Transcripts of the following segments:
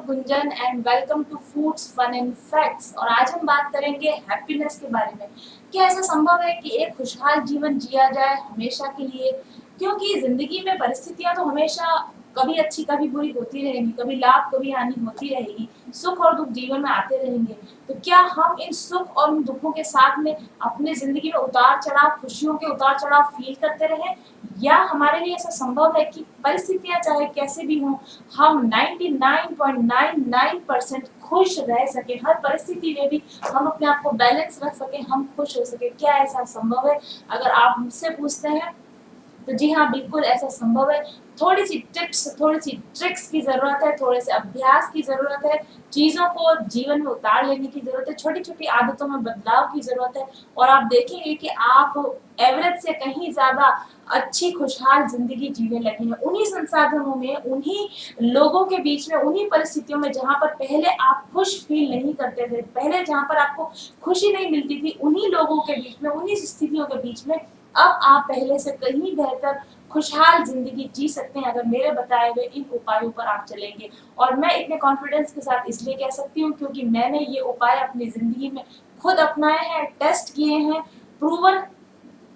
Gunjan and welcome to foods fun and facts. और आज हम बात करेंगे हैप्पीनेस के बारे में। क्या ऐसा संभव है कि एक खुशहाल जीवन जिया जाए हमेशा के लिए? क्योंकि जिंदगी में परिस्थितियां तो हमेशा कभी अच्छी कभी बुरी होती रहेंगी, कभी लाभ कभी हानि होती रहेगी, सुख और दुख जीवन में आते रहेंगे। तो क्या हम इन सुख और इन दुखों के साथ में अपने जिंदगी में उतार चढ़ाव, खुशियों के उतार चढ़ाव फील करते रहें, या हमारे लिए ऐसा संभव है कि परिस्थितियां चाहे कैसे भी हों, हम 99.99% खुश रह सके, हर परिस्थिति में भी हम अपने आप को बैलेंस रख सके, हम खुश हो सके? क्या ऐसा संभव है? अगर आप मुझसे पूछते हैं तो जी हाँ, बिल्कुल ऐसा संभव है। थोड़ी सी टिप्स, थोड़ी सी ट्रिक्स की जरूरत है, थोड़े से अभ्यास की जरूरत है, चीजों को जीवन में उतार लेने की जरूरत है, छोटी छोटी आदतों में बदलाव की जरूरत है, और आप देखेंगे कि आप एवरेज से कहीं ज्यादा अच्छी खुशहाल जिंदगी जीने लगे हैं। उन्हीं संसाधनों में, उन्हीं लोगों के बीच में, उन्हीं परिस्थितियों में जहां पर पहले आप खुश फील नहीं करते थे, पहले जहां पर आपको खुशी नहीं मिलती थी, उन्हीं लोगों के बीच में, उन्हीं स्थितियों के बीच में अब आप पहले से कहीं बेहतर खुशहाल जिंदगी जी सकते हैं अगर मेरे बताए हुए इन उपायों पर आप चलेंगे। और मैं इतने कॉन्फिडेंस के साथ इसलिए कह सकती हूँ क्योंकि मैंने ये उपाय अपनी जिंदगी में खुद अपनाए हैं, टेस्ट किए हैं, प्रूवन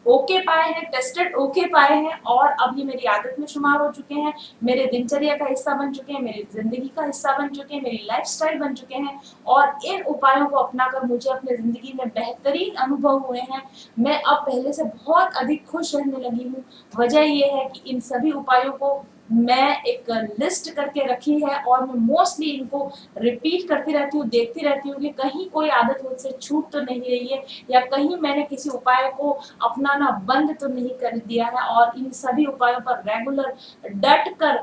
ओके पाए हैं, टेस्टेड ओके पाए हैं, और अब ये मेरी आदत में शुमार हो चुके हैं, मेरे दिनचर्या का हिस्सा बन चुके हैं, मेरी जिंदगी का हिस्सा बन चुके हैं, मेरी लाइफस्टाइल बन चुके हैं। और इन उपायों को अपनाकर मुझे अपने जिंदगी में बेहतरीन अनुभव हुए हैं। मैं अब पहले से बहुत अधिक खुश रहने लगी हूँ। वजह ये है कि इन सभी उपायों को मैं एक लिस्ट करके रखी है और मैं मोस्टली इनको रिपीट करती रहती हूँ, देखती रहती हूँ कि कहीं कोई आदत मुझसे छूट तो नहीं रही है, या कहीं मैंने किसी उपाय को अपनाना बंद तो नहीं कर दिया है। और इन सभी उपायों पर रेगुलर डट कर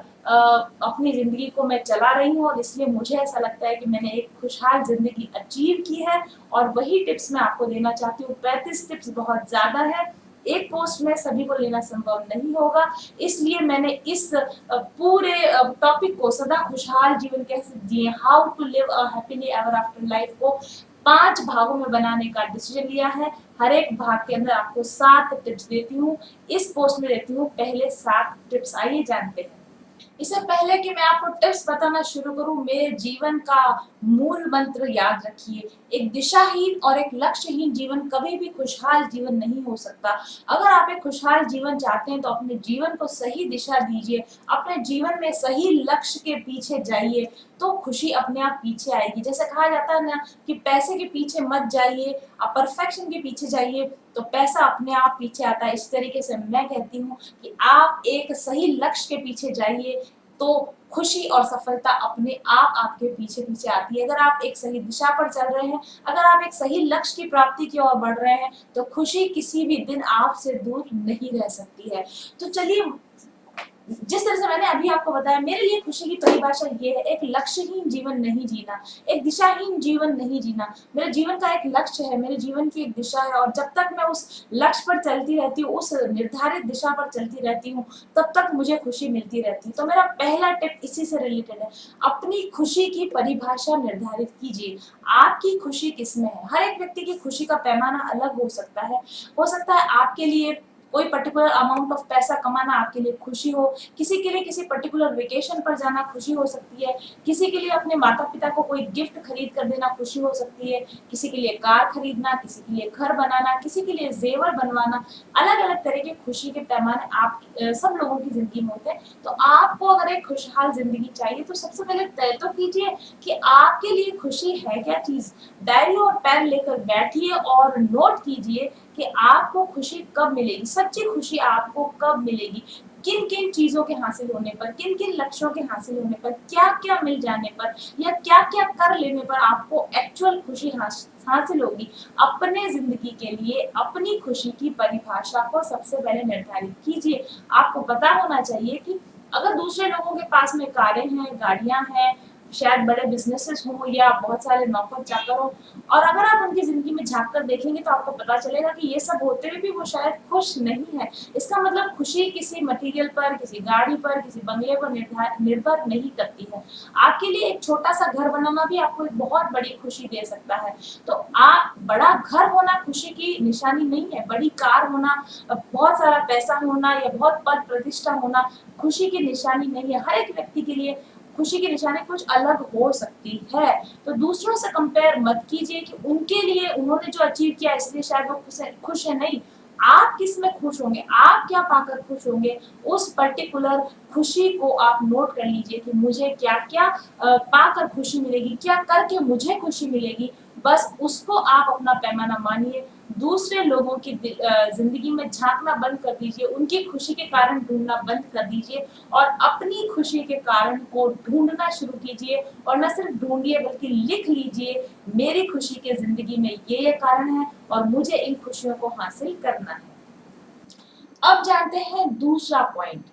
अपनी जिंदगी को मैं चला रही हूँ, और इसलिए मुझे ऐसा लगता है कि मैंने एक खुशहाल जिंदगी अचीव की है। और वही टिप्स मैं आपको देना चाहती हूँ। 35 टिप्स बहुत ज्यादा है, एक पोस्ट में सभी को लेना संभव नहीं होगा, इसलिए मैंने इस पूरे टॉपिक को, सदा खुशहाल जीवन कैसे जिए, how to live a happily ever after life को 5 भागों में बनाने का डिसीजन लिया है। हर एक भाग के अंदर आपको 7 टिप्स देती हूँ। इस पोस्ट में देती हूँ पहले 7 टिप्स। आइए जानते हैं। इससे पहले कि मैं आपको टिप्स बताना शुरू करूं, मेरे जीवन का मूल मंत्र याद रखिए। एक दिशाहीन और एक लक्ष्यहीन जीवन कभी भी खुशहाल जीवन नहीं हो सकता। अगर आप एक खुशहाल जीवन चाहते हैं तो अपने जीवन को सही दिशा दीजिए, अपने जीवन में सही लक्ष्य के पीछे जाइए, तो खुशी अपने आप पीछे आएगी। जैसे कहा जाता है ना कि पैसे के पीछे मत जाइए, आप परफेक्शन के पीछे जाइए तो पैसा अपने आप पीछे आता है। इस तरीके से मैं कहती हूँ कि आप एक सही लक्ष्य के पीछे जाइए तो खुशी और सफलता अपने आप आपके पीछे पीछे आती है। अगर आप एक सही दिशा पर चल रहे हैं, अगर आप एक सही लक्ष्य की प्राप्ति की ओर बढ़ रहे हैं, तो खुशी किसी भी दिन आपसे दूर नहीं रह सकती है। तो चलिए, जिस तरह से मैंने अभी आपको बताया, मेरे लिए खुशी की परिभाषा ये है, एक लक्ष्यहीन जीवन नहीं जीना, एक दिशाहीन जीवन नहीं जीना। मेरे जीवन का एक लक्ष्य है, मेरे जीवन की एक दिशा है, और जब तक मैं उस लक्ष्य पर चलती रहती हूँ, उस निर्धारित दिशा पर चलती रहती हूँ, तब तक मुझे खुशी मिलती रहती है। तो मेरा पहला टिप इसी से रिलेटेड है। अपनी खुशी की परिभाषा निर्धारित कीजिए। आपकी खुशी किसमें है? हर एक व्यक्ति की खुशी का पैमाना अलग हो सकता है। हो सकता है आपके लिए कोई पर्टिकुलर अमाउंट ऑफ पैसा कमाना आपके लिए खुशी हो, किसी के लिए किसी पर्टिकुलर वेकेशन पर जाना खुशी हो सकती है, किसी के लिए अपने माता पिता को कोई गिफ्ट खरीद कर देना खुशी हो सकती है, किसी के लिए कार खरीदना, किसी के लिए घर बनाना, किसी के लिए जेवर बनवाना। अलग अलग तरह के खुशी के पैमाने आप सब लोगों की जिंदगी में होते हैं। तो आपको अगर एक खुशहाल जिंदगी चाहिए तो सबसे पहले तय तो कीजिए कि आपके लिए खुशी है क्या चीज। डायरी और पेन लेकर बैठिए और नोट कीजिए कि आपको खुशी कब मिलेगी, सच्ची खुशी आपको कब मिलेगी, किन किन चीजों के हासिल होने पर, किन किन लक्ष्यों के हासिल होने पर, क्या क्या मिल जाने पर, या क्या क्या कर लेने पर आपको एक्चुअल खुशी हासिल होगी। अपने जिंदगी के लिए अपनी खुशी की परिभाषा को सबसे पहले निर्धारित कीजिए। आपको पता होना चाहिए कि अगर दूसरे लोगों के पास में कारें हैं, गाड़ियां हैं, शायद बड़े बिजनेसेस हों या बहुत सारे नौकर चाकर हों, और अगर आप उनकी जिंदगी में झांक कर देखेंगे तो आपको पता चलेगा कि ये सब होते हुए भी वो शायद खुश नहीं है। इसका मतलब खुशी किसी मटेरियल पर, किसी गाड़ी पर, किसी बंगले पर निर्भर नहीं करती है। आपके लिए एक छोटा सा घर बनाना भी आपको एक बहुत बड़ी खुशी दे सकता है। तो आप, बड़ा घर होना खुशी की निशानी नहीं है, बड़ी कार होना, बहुत सारा पैसा होना या बहुत पद प्रतिष्ठा होना खुशी की निशानी नहीं है। हर एक व्यक्ति के लिए खुशी की निशानी कुछ अलग हो सकती है। तो दूसरों से कंपेयर मत कीजिए कि उनके लिए उन्होंने जो अचीव किया इसलिए शायद वो खुश है, नहीं। आप किस में खुश होंगे, आप क्या पाकर खुश होंगे, उस पर्टिकुलर खुशी को आप नोट कर लीजिए कि मुझे क्या क्या पाकर खुशी मिलेगी, क्या करके मुझे खुशी मिलेगी। बस उसको आप अपना पैमाना मानिए। दूसरे लोगों की जिंदगी में झांकना बंद कर दीजिए, उनकी खुशी के कारण ढूंढना बंद कर दीजिए और अपनी खुशी के कारण को ढूंढना शुरू कीजिए। और न सिर्फ ढूंढिए बल्कि लिख लीजिए, मेरी खुशी के जिंदगी में ये कारण है और मुझे इन खुशियों को हासिल करना है। अब जानते हैं दूसरा पॉइंट।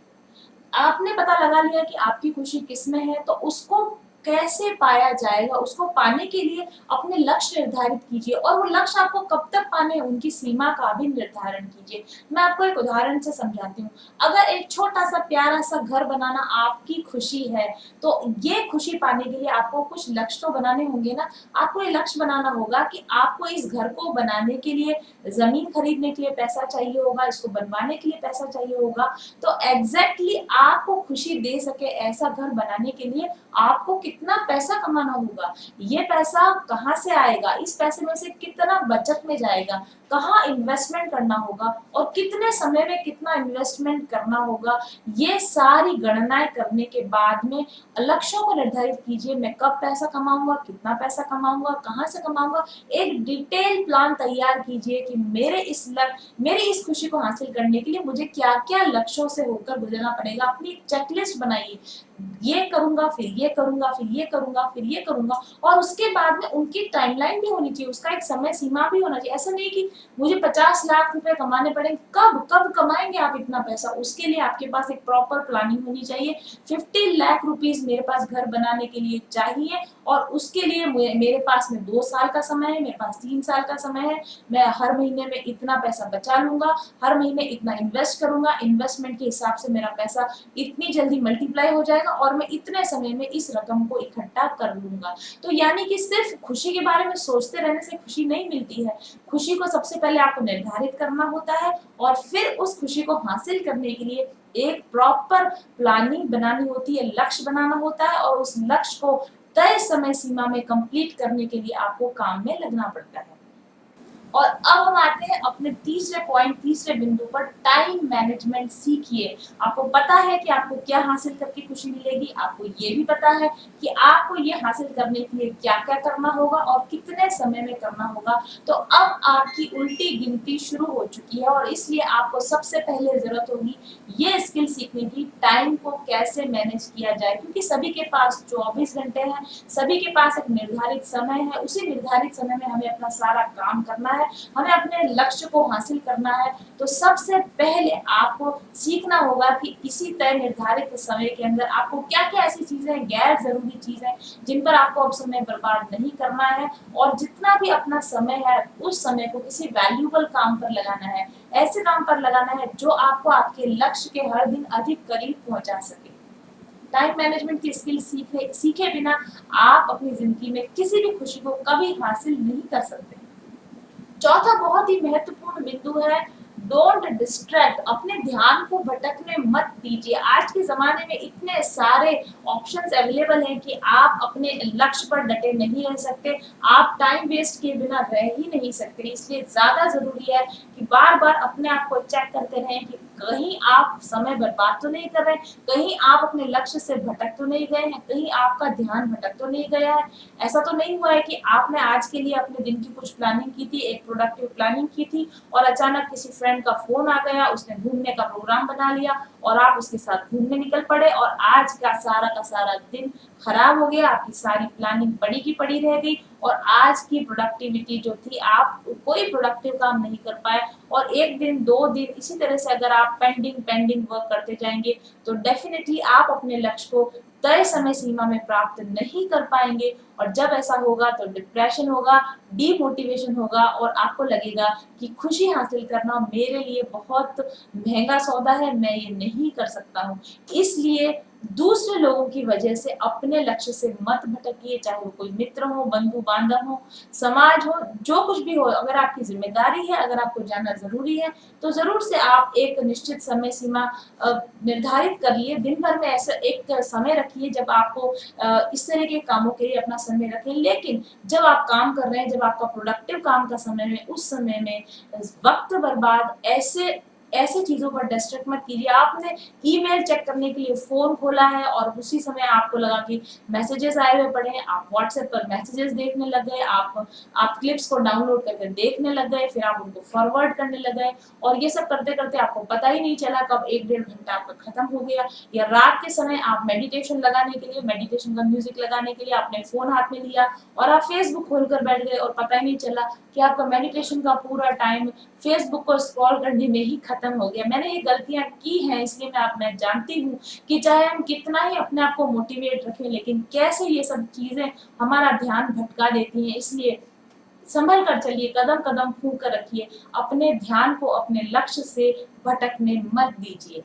आपने पता लगा लिया कि आपकी खुशी किसमें है, तो उसको कैसे पाया जाएगा, उसको पाने के लिए अपने लक्ष्य निर्धारित कीजिए और वो लक्ष्य आपको कब तक पाने हैं उनकी सीमा का भी निर्धारण कीजिए। मैं आपको एक उदाहरण से समझाती हूँ। अगर एक छोटा सा प्यारा सा घर बनाना आपकी खुशी है, तो ये खुशी पाने के लिए आपको कुछ लक्ष्य तो बनाने होंगे ना। आपको ये लक्ष्य बनाना होगा कि आपको इस घर को बनाने के लिए जमीन खरीदने के लिए पैसा चाहिए होगा, इसको बनवाने के लिए पैसा चाहिए होगा। तो एग्जैक्टली आपको खुशी दे सके ऐसा घर बनाने के लिए आपको कितना पैसा कमाना होगा, ये पैसा कहाँ से आएगा, इस पैसे में से कितना बचत में जाएगा, कहाँ इन्वेस्टमेंट करना होगा और कितने समय में कितना इन्वेस्टमेंट करना होगा। ये सारी गणनाएं करने के बाद में लक्ष्यों को निर्धारित कीजिए। मैं कब पैसा कमाऊंगा, कितना पैसा कमाऊंगा, कहाँ से कमाऊंगा। एक डिटेल प्लान तैयार कीजिए कि मेरी इस खुशी को हासिल करने के लिए मुझे क्या क्या लक्ष्यों से होकर गुजरना पड़ेगा। अपनी एक चेकलिस्ट बनाइए, ये करूंगा, फिर ये करूंगा, फिर ये करूंगा, फिर ये करूंगा। और उसके बाद में उनकी टाइमलाइन भी होनी चाहिए, उसका एक समय सीमा भी होना चाहिए। ऐसा नहीं कि मुझे 50 लाख रुपए कमाने पड़ेंगे, कब कब कमाएंगे आप इतना पैसा, उसके लिए आपके पास एक प्रॉपर प्लानिंग होनी चाहिए। 50 लाख रुपीज मेरे पास घर बनाने के लिए चाहिए और उसके लिए मेरे पास में 2 साल का समय है, मेरे पास 3 साल का समय है। मैं हर महीने में इतना पैसा बचा लूंगा, हर महीने इतना इन्वेस्ट करूंगा, इन्वेस्टमेंट के हिसाब से मेरा पैसा इतनी जल्दी मल्टीप्लाई हो जाएगा और मैं इतने समय में इस रकम को इकट्ठा कर लूंगा। तो यानी कि सिर्फ खुशी के बारे में सोचते रहने से खुशी नहीं मिलती है। खुशी को सबसे पहले आपको निर्धारित करना होता है और फिर उस खुशी को हासिल करने के लिए एक प्रॉपर प्लानिंग बनानी होती है, लक्ष्य बनाना होता है और उस लक्ष्य को तय समय सीमा में कंप्लीट करने के लिए आपको काम में लगना पड़ता है। और अब हम आते हैं अपने तीसरे पॉइंट, तीसरे बिंदु पर, टाइम मैनेजमेंट सीखिए। आपको पता है कि आपको क्या हासिल करके खुशी मिलेगी, आपको ये भी पता है कि आपको ये हासिल करने के लिए क्या क्या करना होगा और कितने समय में करना होगा। तो अब आपकी उल्टी गिनती शुरू हो चुकी है और इसलिए आपको सबसे पहले जरूरत होगी ये स्किल सीखने की, टाइम को कैसे मैनेज किया जाए। क्योंकि सभी के पास 24 घंटे हैं, सभी के पास एक निर्धारित समय है, उसी निर्धारित समय में हमें अपना सारा काम करना है, हमें अपने लक्ष्य को हासिल करना है। तो सबसे पहले आपको सीखना होगा कि इसी तय निर्धारित समय के अंदर आपको क्या क्या ऐसी चीजें, गैर जरूरी चीजें जिन पर आपको अब समय बर्बाद नहीं करना है और जितना भी अपना समय है उस समय को किसी वैल्यूएबल काम पर लगाना है, ऐसे काम पर लगाना है जो आपको आपके लक्ष्य के हर दिन अधिक करीब पहुंचा सके। टाइम मैनेजमेंट की स्किल सीखे बिना आप अपनी जिंदगी में किसी भी खुशी को कभी हासिल नहीं कर सकते। चौथा बहुत ही महत्वपूर्ण बिंदु है, डोंट डिस्ट्रैक्ट। अपने ध्यान को भटकने मत दीजिए। आज के जमाने में इतने सारे ऑप्शंस अवेलेबल हैं कि आप अपने लक्ष्य पर डटे नहीं रह सकते, आप टाइम वेस्ट किए बिना रह ही नहीं सकते। इसलिए ज्यादा जरूरी है कि बार बार अपने आप को चेक करते रहें कि कहीं आप समय बर्बाद तो नहीं कर रहे, कहीं आप अपने लक्ष्य से भटक तो नहीं गए हैं, कहीं आपका ध्यान भटक तो नहीं गया है। ऐसा तो नहीं हुआ है कि आपने आज के लिए अपने दिन की कुछ प्लानिंग की थी, एक प्रोडक्टिव प्लानिंग की थी और अचानक किसी फ्रेंड का फोन आ गया, उसने घूमने का प्रोग्राम बना लिया और आप उसके साथ घूमने निकल पड़े और आज का सारा दिन खराब हो गया, आपकी सारी प्लानिंग पड़ी की पड़ी रह गई और आज की प्रोडक्टिविटी जो थी, आप कोई प्रोडक्टिव काम नहीं कर पाए। और एक दिन 2 दिन इसी तरह से अगर आप पेंडिंग वर्क करते जाएंगे तो डेफिनेटली आप अपने लक्ष्य को तय समय सीमा में प्राप्त नहीं कर पाएंगे और जब ऐसा होगा तो डिप्रेशन होगा, डीमोटिवेशन होगा और आपको लगेगा कि खुशी हासिल करना मेरे लिए बहुत महंगा सौदा है, मैं ये नहीं कर सकता हूँ। इसलिए दूसरे लोगों की वजह से अपने लक्ष्य से मत भटकिए, चाहे वो कोई मित्र हो, बंधु बांधव हो, समाज हो, जो कुछ भी हो। अगर आपकी जिम्मेदारी है, अगर आपको जाना जरूरी है, तो जरूर से आप एक निश्चित समय सीमा निर्धारित कर लिए। दिन भर में ऐसा एक समय रखिए जब आपको इस तरह के कामों के लिए अपना समय रखें। लेकिन जब आप काम कर रहे हैं, जब आपका प्रोडक्टिव काम का समय है, उस समय में वक्त बर्बाद ऐसे ऐसे चीजों पर डिस्ट्रैक्ट मत कीजिए। आपने ईमेल चेक करने के लिए फोन खोला है और उसी समय आपको लगा कि मैसेजेस आए हुए पड़े हैं, आप व्हाट्सएप पर मैसेजेस देखने लग गए, आप क्लिप्स को डाउनलोड करके देखने लग गए, फिर आप उनको फॉरवर्ड करने लग गए और ये सब करते करते आपको पता ही नहीं चला कब 1 डेढ़ घंटा आपका खत्म हो गया। या रात के समय आप मेडिटेशन लगाने के लिए, मेडिटेशन का म्यूजिक लगाने के लिए आपने फोन हाथ में लिया और आप फेसबुक खोलकर बैठ गए और पता ही नहीं चला कि आपका मेडिटेशन का पूरा टाइम फेसबुक को स्क्रॉल करने में ही खत्म हो गया। मैंने ये गलतियां की हैं, इसलिए मैं जानती हूँ कि चाहे हम कितना ही अपने आप को मोटिवेट रखें, लेकिन कैसे ये सब चीजें हमारा ध्यान भटका देती हैं। इसलिए संभल कर चलिए, कदम कदम फूंक कर रखिए, अपने ध्यान को अपने लक्ष्य से भटकने मत दीजिए।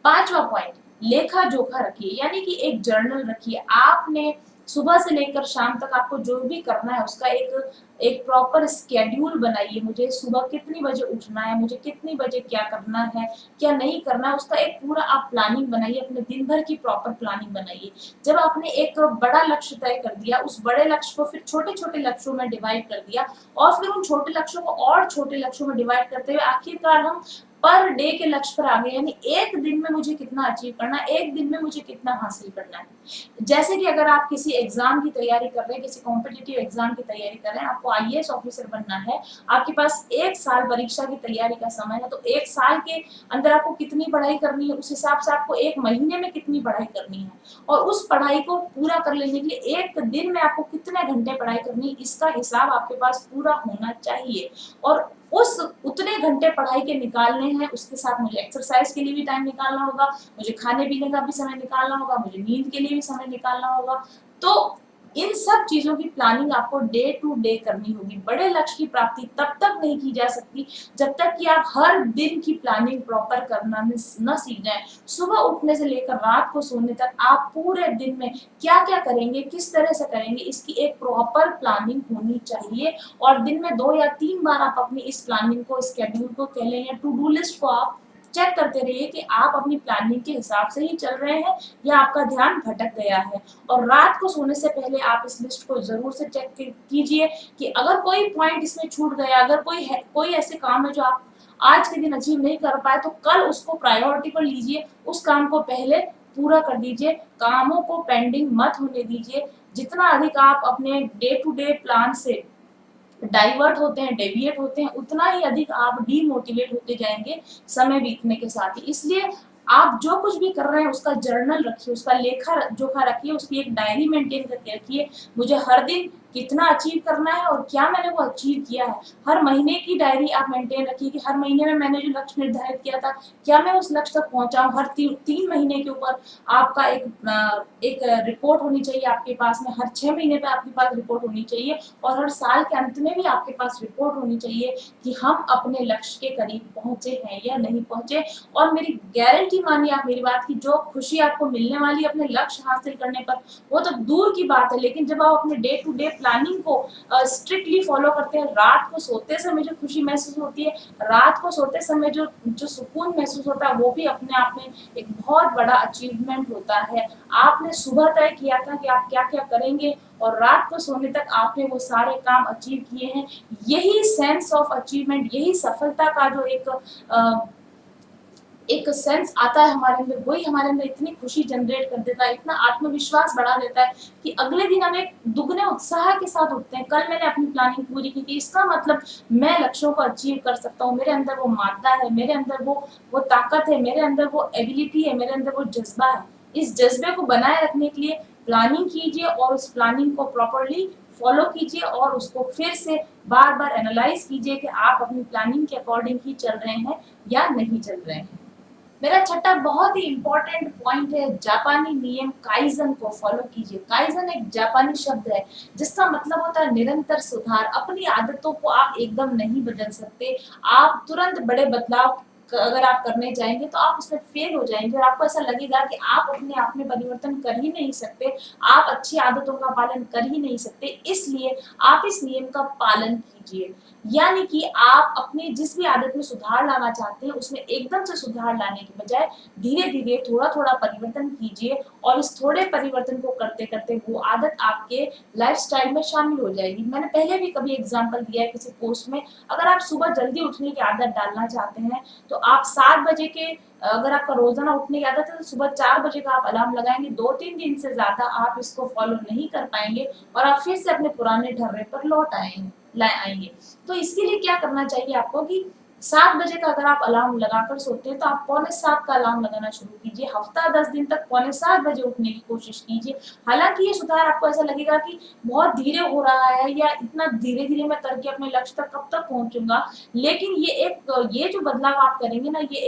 5वां पॉइंट, लेखा जोखा रखिए, यानी कि एक जर्नल रखिए। आपने सुबह से लेकर शाम तक आपको जो भी करना है उसका एक एक प्रॉपर स्केड्यूल बनाइए। मुझे सुबह कितनी बजे उठना है, मुझे कितनी बजे क्या करना है, क्या नहीं करना है, उसका एक पूरा आप प्लानिंग बनाइए, अपने दिन भर की प्रॉपर प्लानिंग बनाइए। जब आपने एक बड़ा लक्ष्य तय कर दिया, उस बड़े लक्ष्य को फिर छोटे छोटे लक्ष्यों में डिवाइड कर दिया और फिर उन छोटे लक्ष्यों को और छोटे लक्ष्यों में डिवाइड करते हुए आखिरकार हम पर डे के लक्ष्य पर आ गए। यानी एक दिन में मुझे कितना अचीव करना है, एक दिन में मुझे कितना हासिल करना है। जैसे कि अगर आप किसी एग्जाम की तैयारी कर रहे हैं, किसी कॉम्पिटिटिव एग्जाम की तैयारी कर रहे हैं, आपको आईएएस ऑफिसर बनना है, आपके पास 1 साल परीक्षा की तैयारी का समय है, तो 1 साल के अंदर आपको कितनी पढ़ाई करनी है, उस हिसाब से आपको 1 महीने में कितनी पढ़ाई करनी है और उस पढ़ाई को पूरा कर लेने के लिए एक दिन में आपको कितने घंटे पढ़ाई करनी है, इसका हिसाब आपके पास पूरा होना चाहिए। और उस उतने घंटे पढ़ाई के निकालने हैं, उसके साथ मुझे एक्सरसाइज के लिए भी टाइम निकालना होगा, मुझे खाने पीने का भी समय निकालना होगा, मुझे नींद के लिए भी समय निकालना होगा। तो इन सब चीजों की प्लानिंग आपको डे टू डे करनी होगी। बड़े लक्ष्य की प्राप्ति तब तक नहीं की जा सकती जब तक कि आप हर दिन की प्लानिंग प्रॉपर करना न सीख जाए। सुबह उठने से लेकर रात को सोने तक आप पूरे दिन में क्या क्या करेंगे, किस तरह से करेंगे, इसकी एक प्रॉपर प्लानिंग होनी चाहिए। और दिन में 2 या 3 बार आप अपनी इस प्लानिंग को, स्केड्यूल को कह लें या टू डू लिस्ट को आप चेक करते रहिए कि आप अपनी प्लानिंग के हिसाब से ही चल रहे हैं या आपका ध्यान भटक गया है। और रात को सोने से पहले आप इस लिस्ट को जरूर से चेक कीजिए कि अगर कोई पॉइंट इसमें छूट गया, अगर कोई ऐसे काम है जो आप आज के दिन अचीव नहीं कर पाए, तो कल उसको प्रायोरिटी पर लीजिए, उस काम को पहले पूरा कर दीजिए, कामों को पेंडिंग मत होने दीजिए। जितना अधिक आप अपने डे टू डे प्लान से डाइवर्ट होते हैं, डेविएट होते हैं, उतना ही अधिक आप डीमोटिवेट होते जाएंगे समय बीतने के साथ ही। इसलिए आप जो कुछ भी कर रहे हैं उसका जर्नल रखिए, उसका लेखा जोखा रखिए, उसकी एक डायरी मेंटेन करके रखिए। मुझे हर दिन कितना अचीव करना है और क्या मैंने वो अचीव किया है। हर महीने की डायरी आप मेंटेन रखिए कि हर महीने में मैंने जो लक्ष्य निर्धारित किया था, क्या मैं उस लक्ष्य तक पहुंचा हूँ। हर 3 महीने के ऊपर आपका एक रिपोर्ट होनी चाहिए आपके पास में, हर 6 महीने पे आपके पास रिपोर्ट होनी चाहिए और हर साल के अंत में भी आपके पास रिपोर्ट होनी चाहिए कि हम अपने लक्ष्य के करीब पहुंचे हैं या नहीं पहुंचे। और मेरी गारंटी मानिए आप मेरी बात की, जो खुशी आपको मिलने वाली है अपने लक्ष्य हासिल करने पर, वो तो दूर की बात है। लेकिन जब आप अपने डे टू डे प्लानिंग को स्ट्रिक्टली फॉलो करते हैं, रात को सोते समय जो खुशी महसूस होती है, रात को सोते समय जो जो सुकून महसूस होता है, वो भी अपने आप में एक बहुत बड़ा अचीवमेंट होता है। आपने सुबह तय किया था कि आप क्या क्या करेंगे और रात को सोने तक आपने वो सारे काम अचीव किए हैं। यही सेंस ऑफ अचीवमेंट, यही सफलता का जो एक सेंस आता है हमारे अंदर, वही हमारे अंदर इतनी खुशी जनरेट कर देता है, इतना आत्मविश्वास बढ़ा देता है कि अगले दिन हम एक दुगने उत्साह के साथ उठते हैं। कल मैंने अपनी प्लानिंग पूरी की थी, इसका मतलब मैं लक्ष्यों को अचीव कर सकता हूँ, मेरे अंदर वो मादा है, मेरे अंदर वो ताकत है, मेरे अंदर वो एबिलिटी है, मेरे अंदर वो जज्बा है। इस जज्बे को बनाए रखने के लिए प्लानिंग कीजिए और उस प्लानिंग को प्रॉपरली फॉलो कीजिए और उसको फिर से बार बार एनालाइज कीजिए कि आप अपनी प्लानिंग के अकॉर्डिंग ही चल रहे हैं या नहीं चल रहे हैं। मेरा छठा बहुत ही इंपॉर्टेंट पॉइंट है, जापानी नियम काइजन को फॉलो कीजिए। काइजन एक जापानी शब्द है जिसका मतलब होता है निरंतर सुधार। अपनी आदतों को आप एकदम नहीं बदल सकते। आप तुरंत बड़े बदलाव अगर आप करने जाएंगे तो आप उसमें फेल हो जाएंगे और आपको ऐसा लगेगा कि आप अपने आप में परिवर्तन कर ही नहीं सकते, आप अच्छी आदतों का पालन कर ही नहीं सकते। इसलिए आप इस नियम का पालन कीजिए। यानी कि आप अपनी जिस भी आदत में सुधार लाना चाहते हैं उसमें एकदम से सुधार लाने के बजाय धीरे धीरे थोड़ा थोड़ा परिवर्तन कीजिए और इस थोड़े परिवर्तन को करते करते वो आदत आपके लाइफस्टाइल में शामिल हो जाएगी। मैंने पहले भी कभी एग्जांपल दिया है किसी पोस्ट में, अगर आप सुबह जल्दी उठने की आदत डालना चाहते हैं तो आप 7 बजे के, अगर आपका रोजाना उठने की आदत है तो सुबह 4 बजे का आप अलार्म लगाएंगे। 2-3 दिन से ज्यादा आप इसको फॉलो नहीं कर पाएंगे और आप फिर से अपने पुराने ढर्रे पर लौट आएंगे। तो इसके लिए क्या करना चाहिए आपको कि 7 बजे का अगर आप अलार्म लगाकर सोते हैं तो आप 6:45 का अलार्म लगाना शुरू कीजिए। हफ्ता 10 दिन तक 6:45 बजे उठने की कोशिश कीजिए। हालांकि ये सुधार आपको ऐसा लगेगा कि बहुत धीरे हो रहा है या इतना धीरे धीरे मैं करके अपने लक्ष्य तक कब तक पहुंचूंगा, लेकिन ये जो बदलाव आप करेंगे ना, ये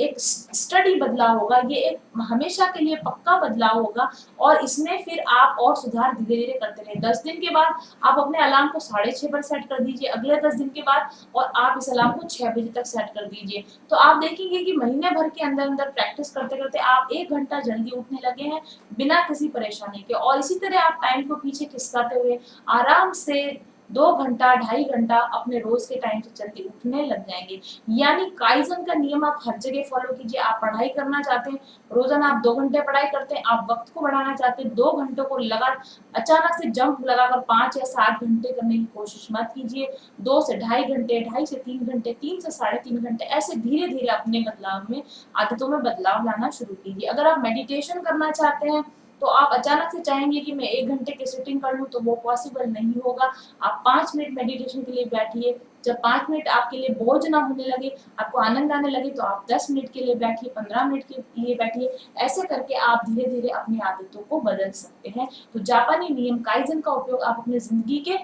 एक स्टडी बदलाव होगा, ये एक हमेशा के लिए पक्का बदलाव होगा और इसमें फिर आप और सुधार धीरे धीरे करते रहे। 10 दिन के बाद आप अपने अलार्म को 6:30 पर सेट कर दीजिए, अगले 10 दिन के बाद और आप इस अलार्म को 6 बजे तक सेट कर दीजिए। तो आप देखेंगे कि महीने भर के अंदर अंदर प्रैक्टिस करते करते आप 1 घंटा जल्दी उठने लगे हैं बिना किसी परेशानी के। और इसी तरह आप टाइम को पीछे खिसकाते हुए आराम से 2 घंटा 2.5 घंटा अपने रोज के टाइम से जल्दी उठने लग जाएंगे। यानी काइजन का नियम आप हर जगह फॉलो कीजिए। आप पढ़ाई करना चाहते हैं, रोजाना आप 2 घंटे पढ़ाई करते हैं, आप वक्त को बढ़ाना चाहते हैं, 2 घंटों को लगा अचानक से जंप लगाकर 5 या 7 घंटे करने की कोशिश मत कीजिए। 2 से 2.5 घंटे, 2.5 से 3 घंटे, 3 से 3.5 घंटे, ऐसे धीरे धीरे अपने बदलाव में आदतों में बदलाव लाना शुरू कीजिए। अगर आप मेडिटेशन करना चाहते हैं तो आप अचानक से चाहेंगे कि मैं 1 घंटे की सिटिंग कर लूं तो वो पॉसिबल नहीं होगा। आप 5 मिनट मेडिटेशन के लिए बैठिए। जब 5 मिनट आपके लिए बोझ ना होने लगे, आपको आनंद आने लगे, तो आप 10 मिनट के लिए बैठिए, 15 मिनट के लिए बैठिए। ऐसे करके आप धीरे धीरे अपनी आदतों को बदल सकते हैं। तो जापानी नियम काइजन का उपयोग आप अपनी जिंदगी के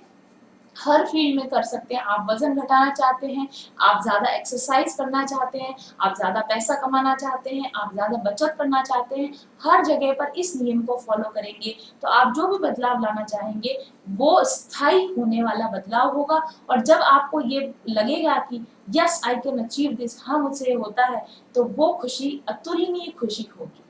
हर फील्ड में कर सकते हैं। आप वजन घटाना चाहते हैं, आप ज्यादा एक्सरसाइज करना चाहते हैं, आप ज्यादा पैसा कमाना चाहते हैं, आप ज्यादा बचत करना चाहते हैं, हर जगह पर इस नियम को फॉलो करेंगे तो आप जो भी बदलाव लाना चाहेंगे वो स्थायी होने वाला बदलाव होगा। और जब आपको ये लगेगा कि yes I can achieve this, हाँ मुझसे होता है, तो वो खुशी अतुलनीय खुशी होगी।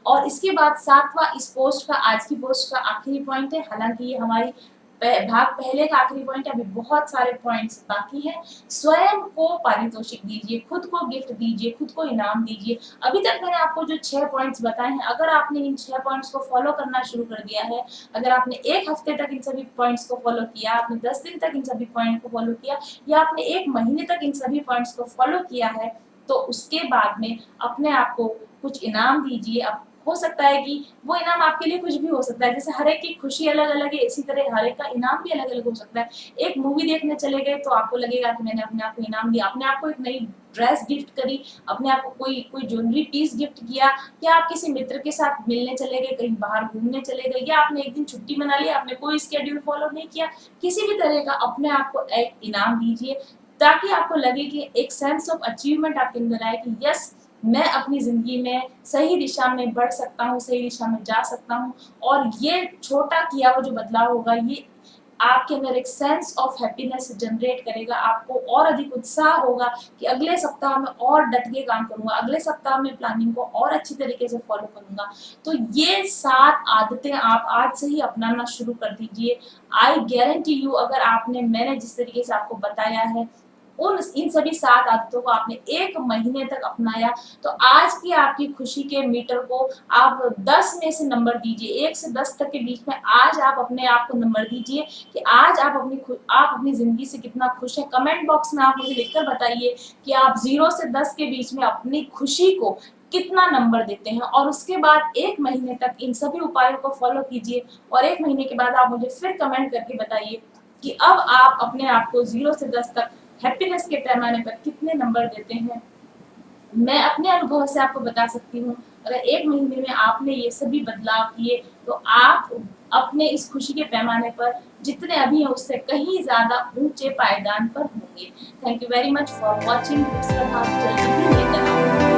और इसके बाद सातवां, इस पोस्ट का, आज की पोस्ट का आखिरी पॉइंट है। हालांकि ये हमारी भाग पहले का आखिरी पॉइंट है, अभी बहुत सारे पॉइंट्स बाकी हैं। स्वयं को पारितोषिक दीजिए, खुद को गिफ्ट दीजिए, खुद को इनाम दीजिए। अभी तक मैंने आपको जो 6 पॉइंट्स बताए हैं, अगर आपने इन 6 पॉइंट्स को फॉलो करना शुरू कर दिया है, अगर आपने 1 हफ्ते तक इन सभी पॉइंट्स को फॉलो किया, आपने 10 दिन तक इन सभी पॉइंट को फॉलो किया, या आपने 1 महीने तक इन सभी पॉइंट्स को फॉलो किया है, तो उसके बाद में अपने आप को कुछ इनाम दीजिए। अब हो सकता है कि वो इनाम आपके लिए कुछ भी हो सकता है, जैसे हर एक की खुशी अलग अलग है, इसी तरह हर एक का इनाम भी अलग अलग हो सकता है। एक मूवी देखने चले गए तो आपको लगेगा कि मैंने अपने आप को इनाम दिया, अपने आप को एक नई ड्रेस गिफ्ट करी, अपने आप को कोई कोई ज्वेलरी पीस गिफ्ट किया, या आप किसी मित्र के साथ मिलने चले गए, कहीं बाहर घूमने चले गए, या आपने एक दिन छुट्टी मना लिया, आपने कोई स्केड्यूल फॉलो नहीं किया, किसी भी तरह का अपने आप को एक इनाम दीजिए ताकि आपको लगे कि एक सेंस ऑफ अचीवमेंट आपके अंदर आए कि यस मैं अपनी जिंदगी में सही दिशा में बढ़ सकता हूँ, सही दिशा में जा सकता हूँ। और ये छोटा किया हुआ जो बदलाव होगा, ये आपके अंदर एक सेंस ऑफ हैप्पीनेस जनरेट करेगा। आपको और अधिक उत्साह होगा कि अगले सप्ताह में और डट के काम करूंगा, अगले सप्ताह में प्लानिंग को और अच्छी तरीके से फॉलो करूंगा। तो ये 7 आदतें आप आज से ही अपनाना शुरू कर दीजिए। आई गारंटी यू, अगर आपने, मैंने जिस तरीके से आपको बताया है, उन इन सभी 7 आदतों को आपने 1 महीने तक अपनाया, तो आज की आपकी खुशी के मीटर को आप 10 में से नंबर दीजिए, 1 से 10 तक के बीच में आज आप अपने आप को नंबर दीजिए कि आज आप अपनी जिंदगी से कितना खुश हैं। कमेंट बॉक्स में आप मुझे लिखकर बताइए कि आप 0 से 10 के बीच में अपनी खुशी को कितना नंबर देते हैं। और उसके बाद 1 महीने तक इन सभी उपायों को फॉलो कीजिए और 1 महीने के बाद आप मुझे फिर कमेंट करके बताइए कि अब आप अपने आप को 0 से 10 तक हैप्पीनेस के पैमाने पर कितने नंबर देते हैं। मैं अपने अनुभव से आपको बता सकती हूँ, अगर 1 महीने में आपने ये सभी बदलाव किए तो आप अपने इस खुशी के पैमाने पर जितने अभी हैं उससे कहीं ज्यादा ऊंचे पायदान पर होंगे। Thank you very much for watching. जल्दी ही लेकर आऊंगी।